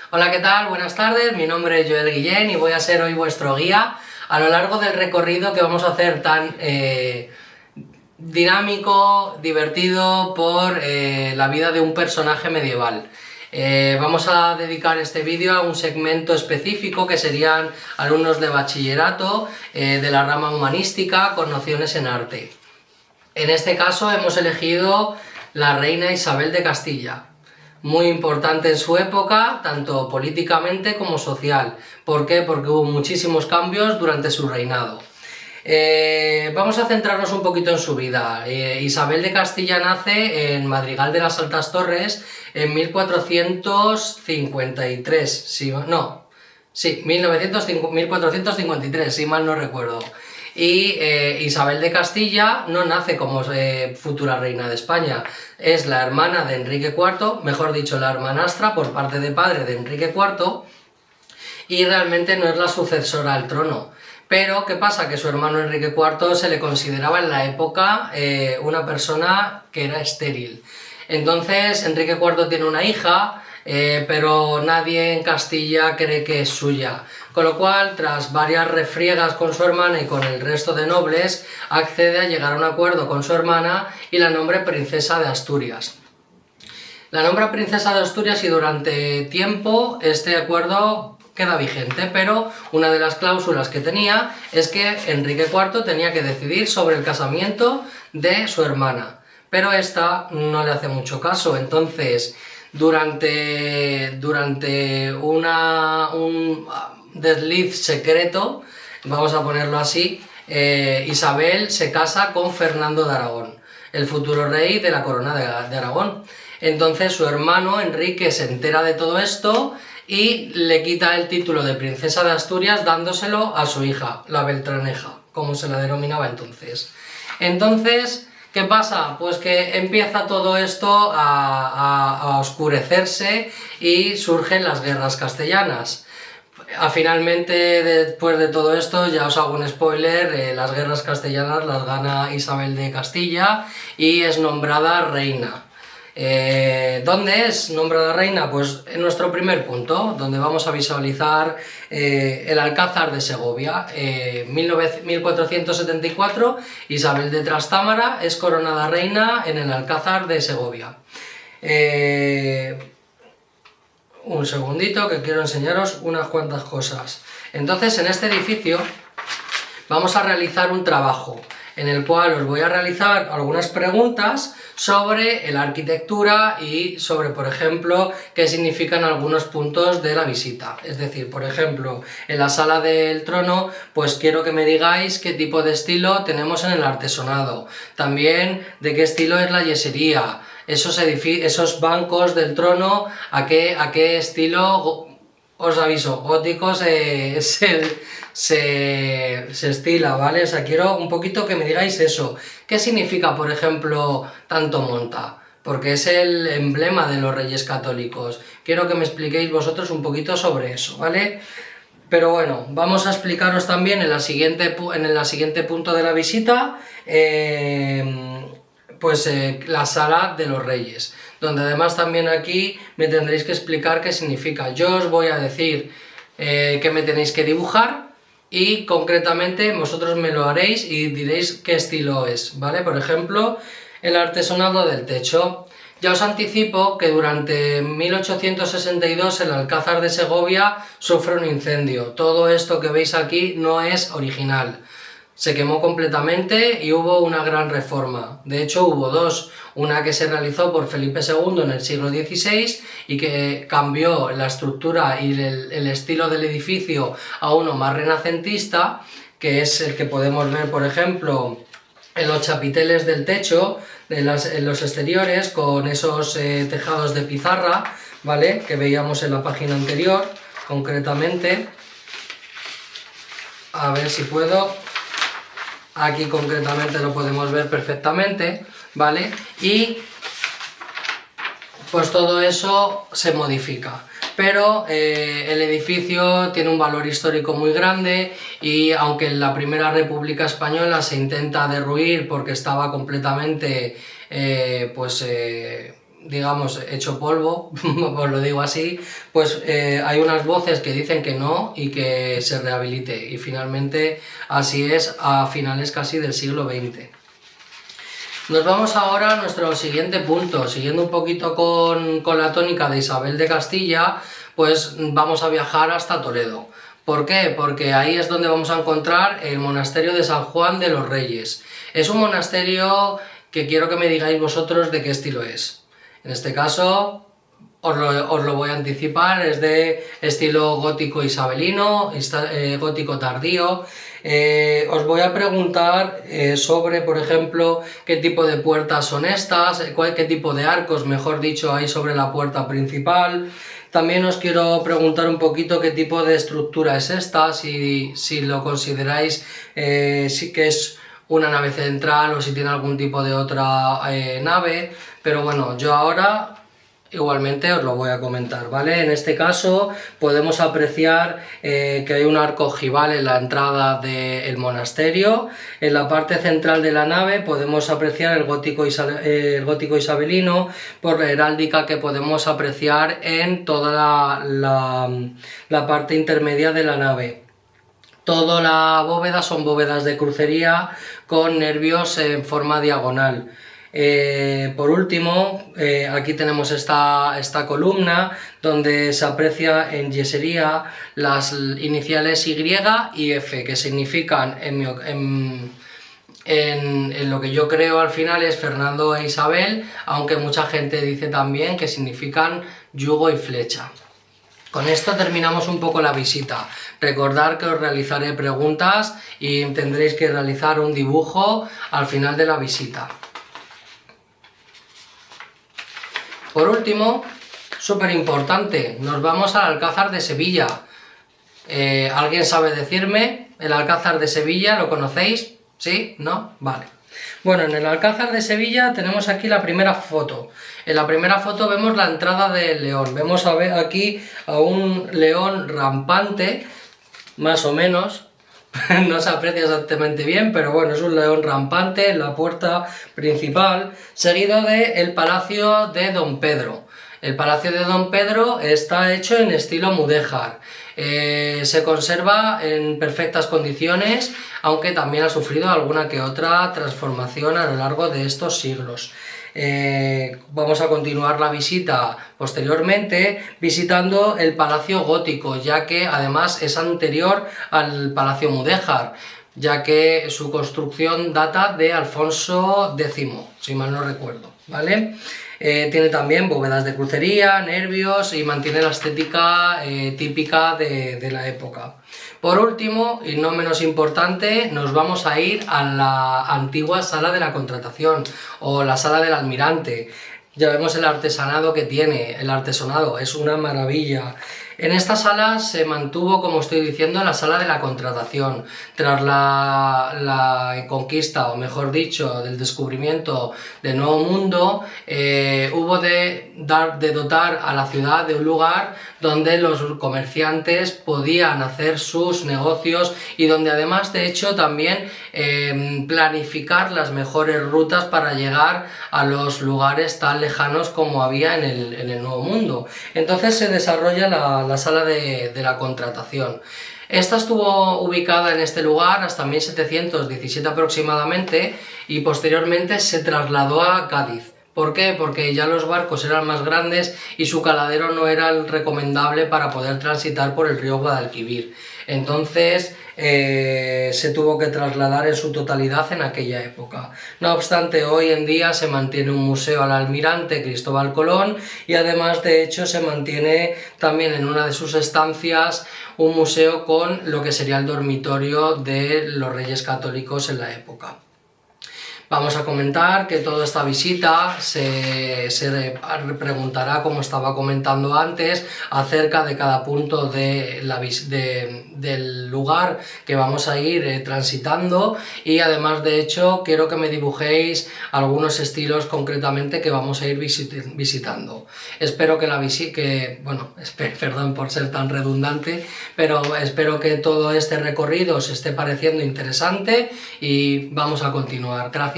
Hola, ¿qué tal? Buenas tardes, mi nombre es Joel Guillén y voy a ser hoy vuestro guía a lo largo del recorrido que vamos a hacer tan dinámico, divertido por la vida de un personaje medieval. Vamos a dedicar este vídeo a un segmento específico que serían alumnos de bachillerato de la rama humanística con nociones en arte. En este caso hemos elegido la reina Isabel de Castilla. Muy importante en su época, tanto políticamente como social. ¿Por qué? Porque hubo muchísimos cambios durante su reinado. Vamos a centrarnos un poquito en su vida. Isabel de Castilla nace en Madrigal de las Altas Torres en 1453, 1453, si mal no recuerdo. Y Isabel de Castilla no nace como futura reina de España, es la hermana de Enrique IV, mejor dicho, la hermanastra por parte de padre de Enrique IV, y realmente no es la sucesora al trono. Pero, ¿qué pasa? Que su hermano Enrique IV se le consideraba en la época una persona que era estéril. Entonces, Enrique IV tiene una hija, pero nadie en Castilla cree que es suya. Con lo cual, tras varias refriegas con su hermana y con el resto de nobles, accede a llegar a un acuerdo con su hermana y la nombra princesa de Asturias. La nombra princesa de Asturias y durante tiempo este acuerdo queda vigente, pero una de las cláusulas que tenía es que Enrique IV tenía que decidir sobre el casamiento de su hermana, pero esta no le hace mucho caso. Entonces, durante un desliz secreto, vamos a ponerlo así, Isabel se casa con Fernando de Aragón, el futuro rey de la corona de Aragón. Entonces su hermano Enrique se entera de todo esto y le quita el título de princesa de Asturias dándoselo a su hija, la Beltraneja, como se la denominaba entonces. Entonces, ¿qué pasa? Pues que empieza todo esto a oscurecerse y surgen las guerras castellanas. Finalmente, después de todo esto, ya os hago un spoiler, las guerras castellanas las gana Isabel de Castilla y es nombrada reina. ¿Dónde es nombrada reina? Pues en nuestro primer punto, donde vamos a visualizar el Alcázar de Segovia. 1474, Isabel de Trastámara es coronada reina en el Alcázar de Segovia. Un segundito que quiero enseñaros unas cuantas cosas. Entonces, en este edificio vamos a realizar un trabajo en el cual os voy a realizar algunas preguntas sobre la arquitectura y sobre, por ejemplo, qué significan algunos puntos de la visita. Es decir, por ejemplo, en la sala del trono, pues quiero que me digáis qué tipo de estilo tenemos en el artesonado. También de qué estilo es la yesería. Esos bancos del trono, ¿a qué estilo? Os aviso, gótico se estila, ¿vale? O sea, quiero un poquito que me digáis eso. ¿Qué significa, por ejemplo, tanto monta? Porque es el emblema de los Reyes Católicos. Quiero que me expliquéis vosotros un poquito sobre eso, ¿vale? Pero bueno, vamos a explicaros también en el siguiente punto de la visita, la sala de los reyes, donde además también aquí me tendréis que explicar qué significa. Yo os voy a decir qué me tenéis que dibujar y concretamente vosotros me lo haréis y diréis qué estilo es, ¿vale? Por ejemplo, el artesonado del techo. Ya os anticipo que durante 1862 el Alcázar de Segovia sufre un incendio. Todo esto que veis aquí no es original. Se quemó completamente y hubo una gran reforma. De hecho, hubo dos. Una que se realizó por Felipe II en el siglo XVI y que cambió la estructura y el estilo del edificio a uno más renacentista, que es el que podemos ver, por ejemplo, en los chapiteles del techo, en los exteriores, con esos tejados de pizarra, ¿vale? Que veíamos en la página anterior, concretamente. A ver si puedo. Aquí concretamente lo podemos ver perfectamente, ¿vale? Y pues todo eso se modifica. Pero el edificio tiene un valor histórico muy grande y aunque en la Primera República Española se intenta derruir porque estaba completamente digamos, hecho polvo, os lo digo así, pues hay unas voces que dicen que no y que se rehabilite, y finalmente así es a finales casi del siglo XX. Nos vamos ahora a nuestro siguiente punto, siguiendo un poquito con la tónica de Isabel de Castilla, pues vamos a viajar hasta Toledo. ¿Por qué? Porque ahí es donde vamos a encontrar el monasterio de San Juan de los Reyes. Es un monasterio que quiero que me digáis vosotros de qué estilo es. En este caso, os lo voy a anticipar, es de estilo gótico isabelino, gótico tardío. Os voy a preguntar sobre, por ejemplo, qué tipo de puertas son estas, qué tipo de arcos, mejor dicho, hay sobre la puerta principal. También os quiero preguntar un poquito qué tipo de estructura es esta, si lo consideráis si que es una nave central o si tiene algún tipo de otra nave, pero bueno, yo ahora igualmente os lo voy a comentar, ¿vale? En este caso podemos apreciar que hay un arco ojival en la entrada del monasterio. En la parte central de la nave podemos apreciar el gótico isabelino por la heráldica que podemos apreciar en toda la parte intermedia de la nave. Toda la bóveda son bóvedas de crucería con nervios en forma diagonal. Por último, aquí tenemos esta columna donde se aprecia en yesería las iniciales Y y F, que significan, en lo que yo creo al final, es Fernando e Isabel, aunque mucha gente dice también que significan yugo y flecha. Con esto terminamos un poco la visita. Recordad que os realizaré preguntas y tendréis que realizar un dibujo al final de la visita. Por último, súper importante, nos vamos al Alcázar de Sevilla. ¿Alguien sabe decirme? ¿El Alcázar de Sevilla lo conocéis? ¿Sí? ¿No? Vale. Bueno, en el Alcázar de Sevilla tenemos aquí la primera foto. En la primera foto vemos la entrada del león. Vemos aquí a un león rampante, más o menos. No se aprecia exactamente bien, pero bueno, es un león rampante en la puerta principal, seguido del Palacio de Don Pedro. El Palacio de Don Pedro está hecho en estilo mudéjar. Se conserva en perfectas condiciones, aunque también ha sufrido alguna que otra transformación a lo largo de estos siglos. Vamos a continuar la visita posteriormente visitando el Palacio Gótico, ya que además es anterior al Palacio Mudéjar, ya que su construcción data de Alfonso X, si mal no recuerdo, ¿vale? Tiene también bóvedas de crucería, nervios y mantiene la estética típica de la época. Por último, y no menos importante, nos vamos a ir a la antigua sala de la contratación o la sala del almirante. Ya vemos el artesanado que tiene, el artesonado es una maravilla. En esta sala se mantuvo, como estoy diciendo, la sala de la contratación. Tras la conquista, o mejor dicho, del descubrimiento del Nuevo Mundo, hubo de dotar a la ciudad de un lugar donde los comerciantes podían hacer sus negocios y donde además, de hecho, también planificar las mejores rutas para llegar a los lugares tan lejanos como había en el Nuevo Mundo. Entonces se desarrolla la sala de la contratación. Esta estuvo ubicada en este lugar hasta 1717 aproximadamente y posteriormente se trasladó a Cádiz. ¿Por qué? Porque ya los barcos eran más grandes y su caladero no era el recomendable para poder transitar por el río Guadalquivir. Entonces se tuvo que trasladar en su totalidad en aquella época. No obstante, hoy en día se mantiene un museo al almirante Cristóbal Colón y además, de hecho, se mantiene también en una de sus estancias un museo con lo que sería el dormitorio de los Reyes Católicos en la época. Vamos a comentar que toda esta visita se preguntará, como estaba comentando antes, acerca de cada punto del lugar que vamos a ir transitando, y además, de hecho, quiero que me dibujéis algunos estilos concretamente que vamos a ir visitando. Espero que perdón por ser tan redundante, pero espero que todo este recorrido os esté pareciendo interesante y vamos a continuar. Gracias.